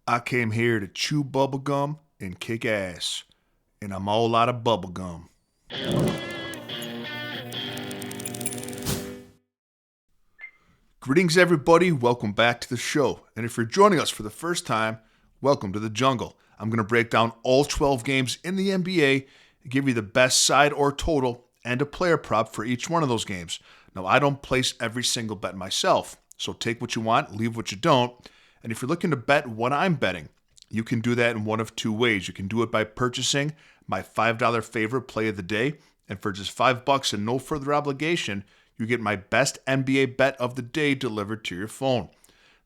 I came here to chew bubblegum and kick ass, and I'm all out of bubblegum. Greetings, everybody. Welcome back to the show. And if you're joining us for the first time, welcome to the jungle. I'm going to break down all 12 games in the NBA, give you the best side or total, and a player prop for each one of those games. Now, I don't place every single bet myself, so take what you want, leave what you don't. And if you're looking to bet what I'm betting, you can do that in one of two ways. You can do it by purchasing my $5 favorite play of the day, and for just $5 and no further obligation, you get my best NBA bet of the day delivered to your phone.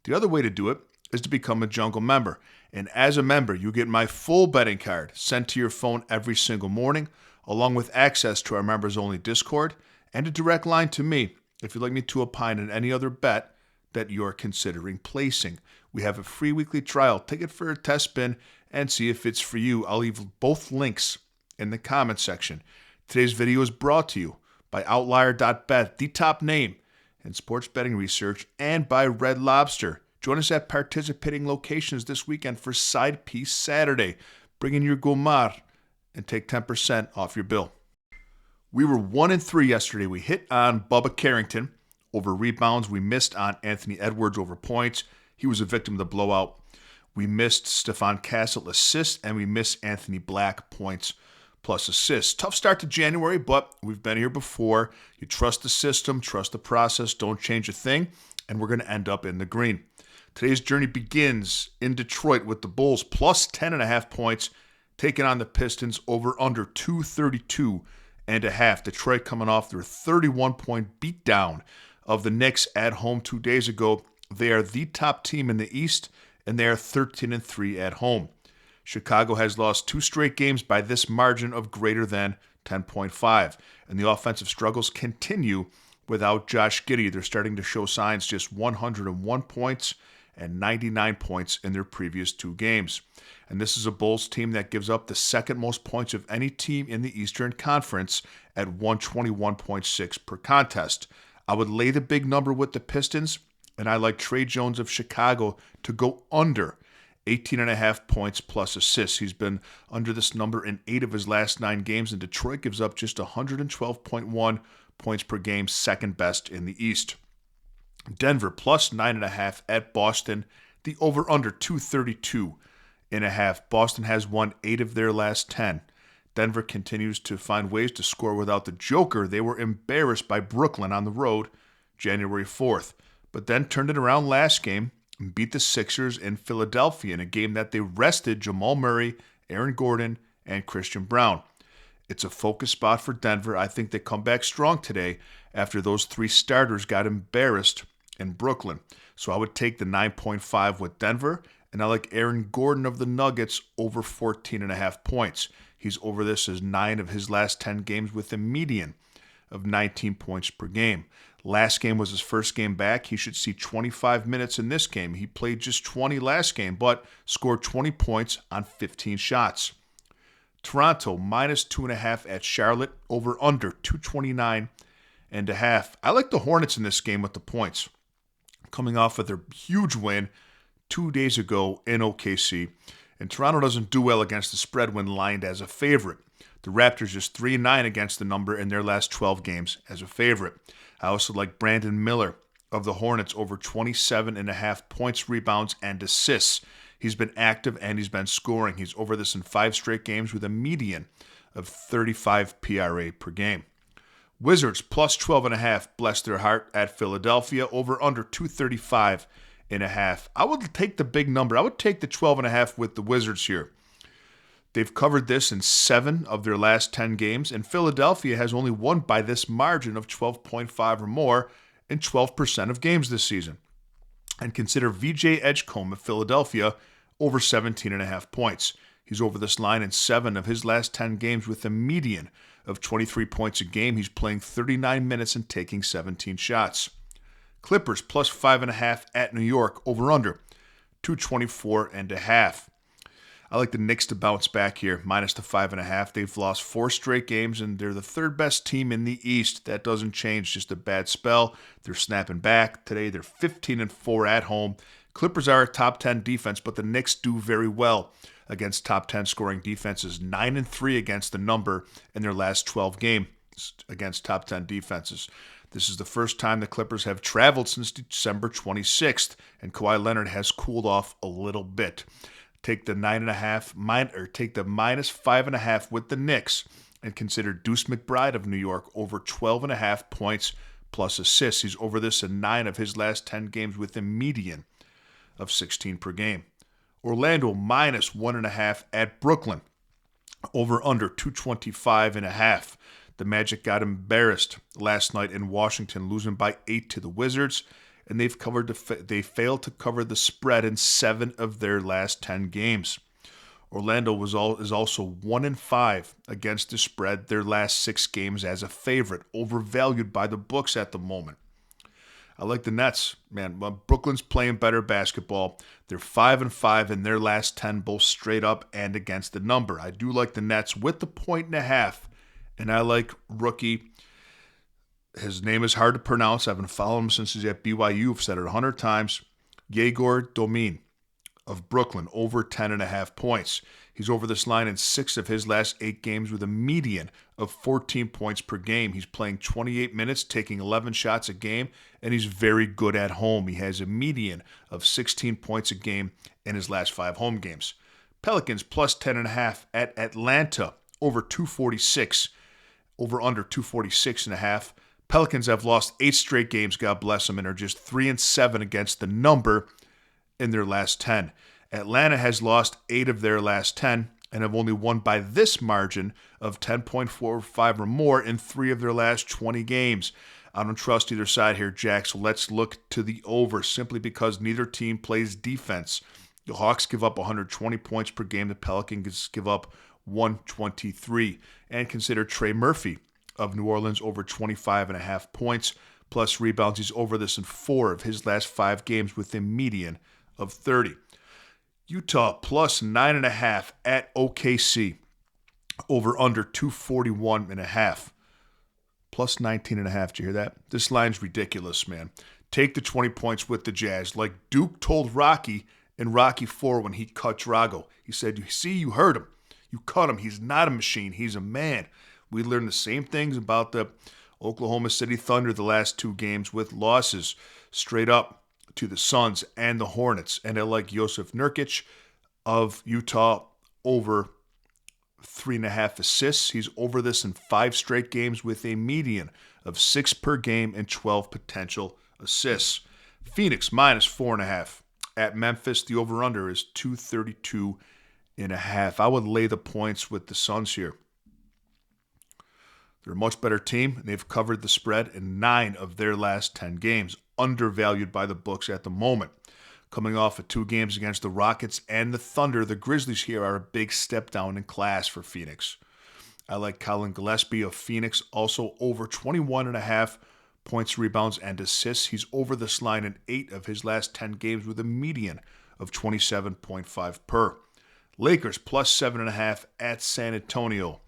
The other way to do it is to become a Jungle member. And as a member, you get my full betting card sent to your phone every single morning, along with access to our members-only Discord and a direct line to me if you'd like me to opine on any other bet that you're considering placing. We have a free weekly trial. Take it for a test spin and see if it's for you. I'll leave both links in the comment section. Today's video is brought to you by Outlier.bet, the top name in sports betting research, and by Red Lobster. Join us at participating locations this weekend for Side Piece Saturday. Bring in your gomar and take 10% off your bill. We were 1-3 yesterday. We hit on Bubba Carrington over rebounds. We missed on Anthony Edwards over points. He was a victim of the blowout. We missed Stephon Castle assists, and we missed Anthony Black points plus assists. Tough start to January, but we've been here before. You trust the system, trust the process, don't change a thing, and we're going to end up in the green. Today's journey begins in Detroit with the Bulls plus 10.5 points, taking on the Pistons over under 232.5. Detroit coming off their 31-point beatdown of the Knicks at home 2 days ago. They are the top team in the East, and they are 13-3 at home. Chicago has lost 2 straight games by this margin of greater than 10.5. And the offensive struggles continue without Josh Giddey. They're starting to show signs, just 101 points and 99 points in their previous 2 games. And this is a Bulls team that gives up the second most points of any team in the Eastern Conference at 121.6 per contest. I would lay the big number with the Pistons, and I like Trey Jones of Chicago to go under 18.5 points plus assists. He's been under this number in 8 of his last 9 games, and Detroit gives up just 112.1 points per game, second best in the East. Denver plus 9.5 at Boston. The over-under 232.5. Boston has won 8 of their last 10. Denver continues to find ways to score without the Joker. They were embarrassed by Brooklyn on the road January 4th, but then turned it around last game and beat the Sixers in Philadelphia in a game that they rested Jamal Murray, Aaron Gordon, and Christian Brown. It's a focus spot for Denver. I think they come back strong today after those 3 starters got embarrassed in Brooklyn. So I would take the 9.5 with Denver, and I like Aaron Gordon of the Nuggets over 14.5 points. He's over this as 9 of his last 10 games with a median of 19 points per game. Last game was his first game back. He should see 25 minutes in this game. He played just 20 last game, but scored 20 points on 15 shots. Toronto minus 2.5 at Charlotte, over under 229.5. I like the Hornets in this game with the points, coming off of their huge win 2 days ago in OKC. And Toronto doesn't do well against the spread when lined as a favorite. The Raptors just 3-9 against the number in their last 12 games as a favorite. I also like Brandon Miller of the Hornets over 27.5 points, rebounds, and assists. He's been active and he's been scoring. He's over this in 5 straight games with a median of 35 PRA per game. Wizards plus 12.5, bless their heart, at Philadelphia, over under 235.5. I would take the big number. I would take the 12.5 with the Wizards here. They've covered this in 7 of their last 10 games, and Philadelphia has only won by this margin of 12.5 or more in 12% of games this season. And consider VJ Edgecombe of Philadelphia over 17.5 points. He's over this line in 7 of his last 10 games with a median of 23 points a game. He's playing 39 minutes and taking 17 shots. Clippers plus 5.5 at New York, over under 224.5. I like the Knicks to bounce back here, minus the 5.5. They've lost 4 straight games, and they're the 3rd best team in the East. That doesn't change, just a bad spell. They're snapping back. Today, they're 15-4 at home, Clippers are a top 10 defense, but the Knicks do very well against top 10 scoring defenses. 9-3 against the number in their last 12 games against top 10 defenses. This is the first time the Clippers have traveled since December 26th, and Kawhi Leonard has cooled off a little bit. Take the take the minus 5.5 with the Knicks, and consider Deuce McBride of New York over 12.5 points plus assists. He's over this in 9 of his last 10 games with a median of 16 per game. Orlando minus 1.5 at Brooklyn. Over under 225.5. The Magic got embarrassed last night in Washington, losing by 8 to the Wizards, and they failed to cover the spread in 7 of their last 10 games. Orlando is also 1-5 against the spread their last 6 games as a favorite, overvalued by the books at the moment. I like the Nets, man. Brooklyn's playing better basketball. They're 5-5 in their last 10, both straight up and against the number. I do like the Nets with the 1.5, and I like rookie. His name is hard to pronounce. I've been following him since he's at BYU. I've said it 100 times. Yegor Domin of Brooklyn, over 10.5 points. He's over this line in 6 of his last 8 games with a median of 14 points per game. He's playing 28 minutes, taking 11 shots a game, and he's very good at home. He has a median of 16 points a game in his last 5 home games. Pelicans plus 10.5 at Atlanta, over 246, over under 246.5. Pelicans have lost 8 straight games, God bless them, and are just 3-7 against the number in their last 10. Atlanta has lost 8 of their last 10 and have only won by this margin of 10.45 or more in 3 of their last 20 games. I don't trust either side here, Jack, so let's look to the over simply because neither team plays defense. The Hawks give up 120 points per game. The Pelicans give up 123. And consider Trey Murphy of New Orleans over 25.5 points plus rebounds. He's over this in 4 of his last 5 games with a median of 30. Utah plus 9.5 at OKC. Over under 241.5. Plus 19.5. Did you hear that? This line's ridiculous, man. Take the 20 points with the Jazz. Like Duke told Rocky in Rocky 4 when he cut Drago. He said, you heard him. You cut him. He's not a machine. He's a man. We learned the same things about the Oklahoma City Thunder the last 2 games with losses straight up to the Suns and the Hornets. And I like Yusuf Nurkic of Utah over 3.5 assists. He's over this in 5 straight games with a median of 6 per game and 12 potential assists. Phoenix minus 4.5 at Memphis. The over-under is 232.5. I would lay the points with the Suns here. They're a much better team, and they've covered the spread in 9 of their last 10 games, undervalued by the books at the moment. Coming off of 2 games against the Rockets and the Thunder, the Grizzlies here are a big step down in class for Phoenix. I like Colin Gillespie of Phoenix, also over 21.5 points, rebounds, and assists. He's over this line in 8 of his last 10 games with a median of 27.5 per. Lakers plus 7.5 at San Antonio.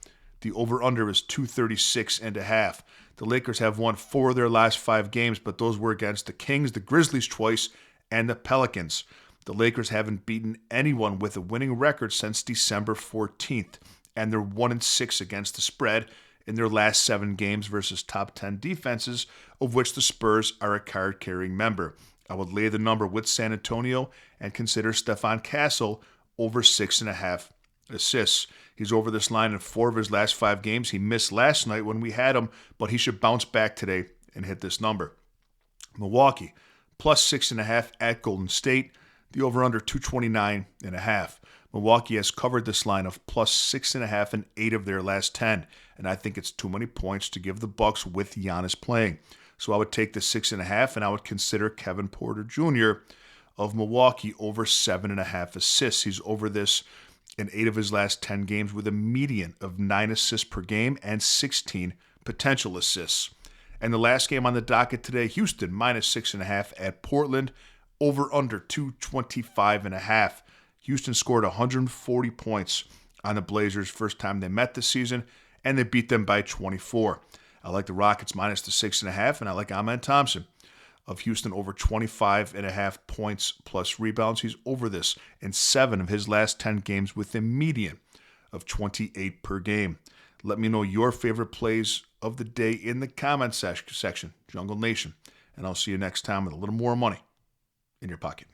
The over-under is 236.5. The Lakers have won 4 of their last 5 games, but those were against the Kings, the Grizzlies twice, and the Pelicans. The Lakers haven't beaten anyone with a winning record since December 14th, and they're 1-6 against the spread in their last 7 games versus top 10 defenses, of which the Spurs are a card-carrying member. I would lay the number with San Antonio and consider Stephon Castle over 6.5 assists. He's over this line in 4 of his last 5 games. He missed last night when we had him, but he should bounce back today and hit this number. Milwaukee, plus 6.5 at Golden State. The over-under 229.5. Milwaukee has covered this line of plus 6.5 in 8 of their last 10, and I think it's too many points to give the Bucks with Giannis playing. So I would take the 6.5, and I would consider Kevin Porter Jr. of Milwaukee over 7.5 assists. He's over this in 8 of his last 10 games with a median of 9 assists per game and 16 potential assists. And the last game on the docket today, Houston minus 6.5 at Portland, over under 225.5. Houston scored 140 points on the Blazers first time they met this season, and they beat them by 24. I like the Rockets minus the 6.5, and I like Amen Thompson of Houston over 25.5 points plus rebounds. He's over this in 7 of his last 10 games with a median of 28 per game. Let me know your favorite plays of the day in the comment section, Jungle Nation. And I'll see you next time with a little more money in your pocket.